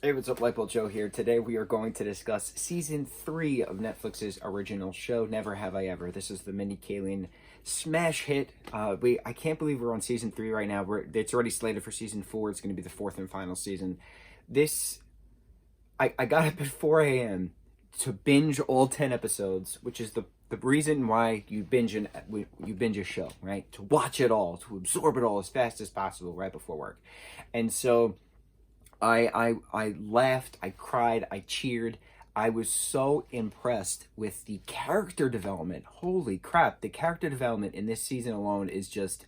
Hey, what's up, Lightbolt Joe here. Today we are going to discuss Season 3 of Netflix's original show, Never Have I Ever. This is the Mindy Kaling smash hit. I can't believe we're on Season 3 right now. It's already slated for Season 4. It's going to be the fourth and final season. I got up at 4 a.m. to binge all 10 episodes, which is the reason why you binge a show, right? To watch it all, to absorb it all as fast as possible right before work. And so I laughed, I cried, I cheered. I was so impressed with the character development. Holy crap, the character development in this season alone is just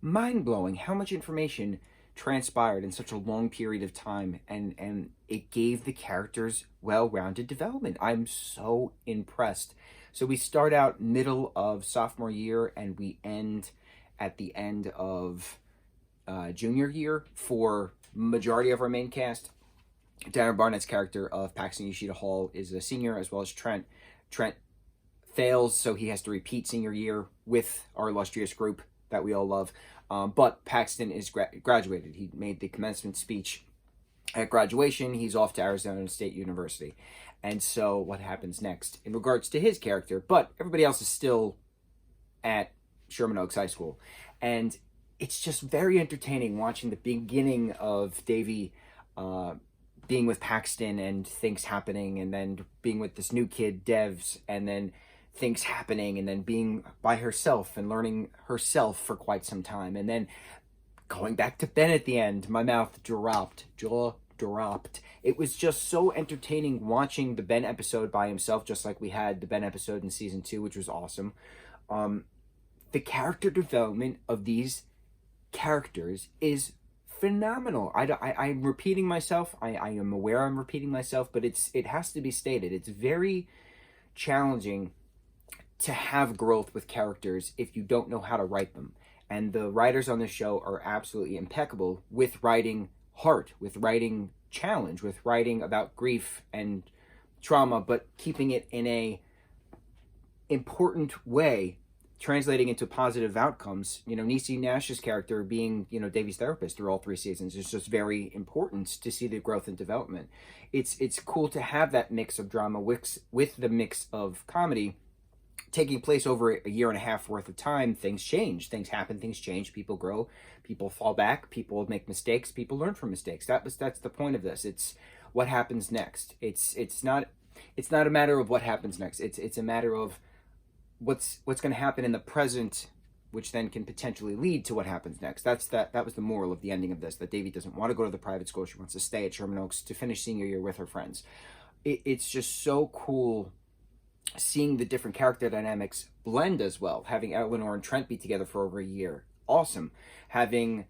mind-blowing. How much information transpired in such a long period of time, and it gave the characters well-rounded development. I'm so impressed. So we start out middle of sophomore year and we end at the end of junior year for majority of our main cast. Darren Barnett's character of Paxton Yoshida Hall is a senior, as well as Trent. Trent fails, so he has to repeat senior year with our illustrious group that we all love. But Paxton is graduated. He made the commencement speech at graduation. He's off to Arizona State University. And so what happens next in regards to his character? But everybody else is still at Sherman Oaks High School. And it's just very entertaining watching the beginning of Davy being with Paxton and things happening, and then being with this new kid, Devs, and then things happening, and then being by herself and learning herself for quite some time, and then going back to Ben at the end. My mouth dropped, jaw dropped. It was just so entertaining watching the Ben episode by himself, just like we had the Ben episode in season 2, which was awesome. The character development of these characters is phenomenal. I'm repeating myself. I am aware I'm repeating myself, but it has to be stated. It's very challenging to have growth with characters if you don't know how to write them. And the writers on this show are absolutely impeccable with writing heart, with writing challenge, with writing about grief and trauma, but keeping it in a important way, translating into positive outcomes. Niecy Nash's character being, Davy's therapist through all 3 seasons is just very important to see the growth and development. It's cool to have that mix of drama with the mix of comedy taking place over a year and a half worth of time. Things change, things happen, things change, people grow, people fall back, people make mistakes, people learn from mistakes. That's the point of this. It's what happens next. It's not a matter of what happens next. It's a matter of what's going to happen in the present, which then can potentially lead to what happens next. That was the moral of the ending of this, that Davy doesn't want to go to the private school. She wants to stay at Sherman Oaks to finish senior year with her friends. It's just so cool seeing the different character dynamics blend as well. Having Eleanor and Trent be together for over a year, awesome. Having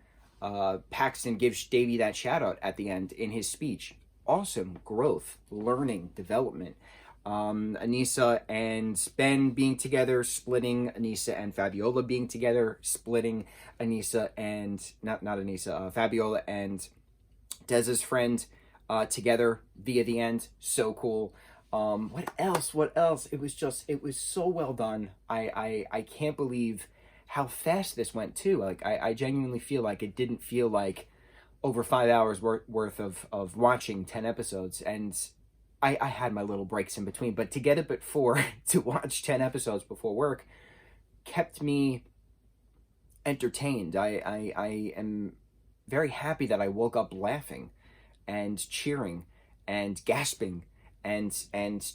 Paxton give Davy that shout out at the end in his speech, awesome. Growth, learning, development. Anissa and Ben being together, splitting. Anissa and Fabiola being together, splitting. Anissa and Fabiola and Dez's friend together via the end. So cool. What else? It was so well done. I can't believe how fast this went too. Like I genuinely feel like it didn't feel like over 5 hours worth of watching 10 episodes, and I had my little breaks in between, but to get up at 4 to watch 10 episodes before work kept me entertained. I am very happy that I woke up laughing and cheering and gasping and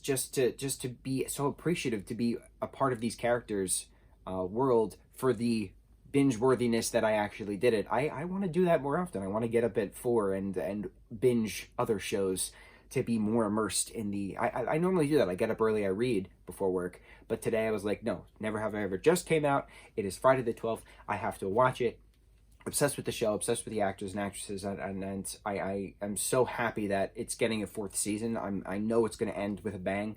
just to be so appreciative to be a part of these characters' world for the binge worthiness that I actually did it. I want to do that more often. I want to get up at 4 and binge other shows to be more immersed in the... I normally do that. I get up early, I read before work, but today I was like, no, Never Have I Ever just came out. It is Friday the 12th. I have to watch it. Obsessed with the show, obsessed with the actors and actresses, and I am so happy that it's getting a 4th season. I know it's going to end with a bang,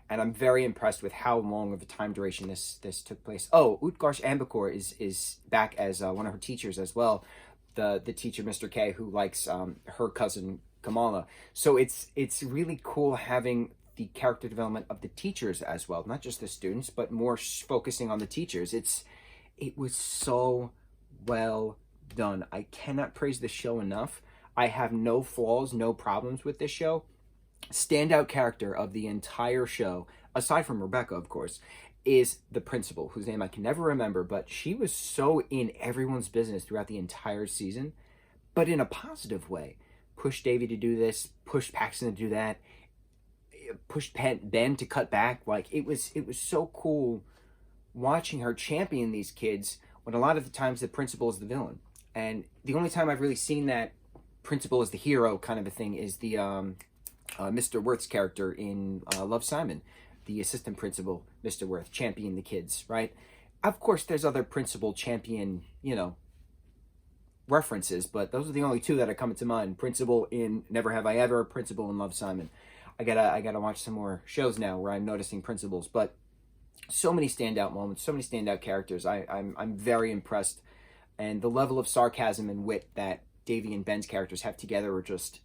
and I'm very impressed with how long of a time duration this took place. Oh, Utkarsh Ambakor is back as one of her teachers as well, the teacher Mr. K, who likes her cousin Kamala. So it's really cool having the character development of the teachers as well, not just the students, but more focusing on the teachers. It was so well done. I cannot praise this show enough. I have no flaws, no problems with this show. Standout character of the entire show, aside from Rebecca, of course, is the principal, whose name I can never remember, but she was so in everyone's business throughout the entire season, but in a positive way. Pushed Davy to do this, pushed Paxton to do that, pushed Ben to cut back. Like, it was so cool watching her champion these kids when a lot of the times the principal is the villain. And the only time I've really seen that principal is the hero kind of a thing is the Mr. Worth's character in Love, Simon. The assistant principal, Mr. Worth, championing the kids, right? Of course, there's other principal champion, references, but those are the only two that are coming to mind. Principal in Never Have I Ever, principal in Love, Simon. I gotta watch some more shows now where I'm noticing principals, but so many standout moments, so many standout characters. I'm very impressed, and the level of sarcasm and wit that Davy and Ben's characters have together are just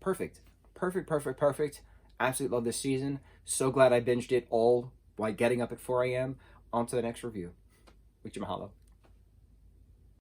perfect. Perfect. Absolutely love this season. So glad I binged it all while getting up at 4 a.m. On to the next review. Mucho mahalo.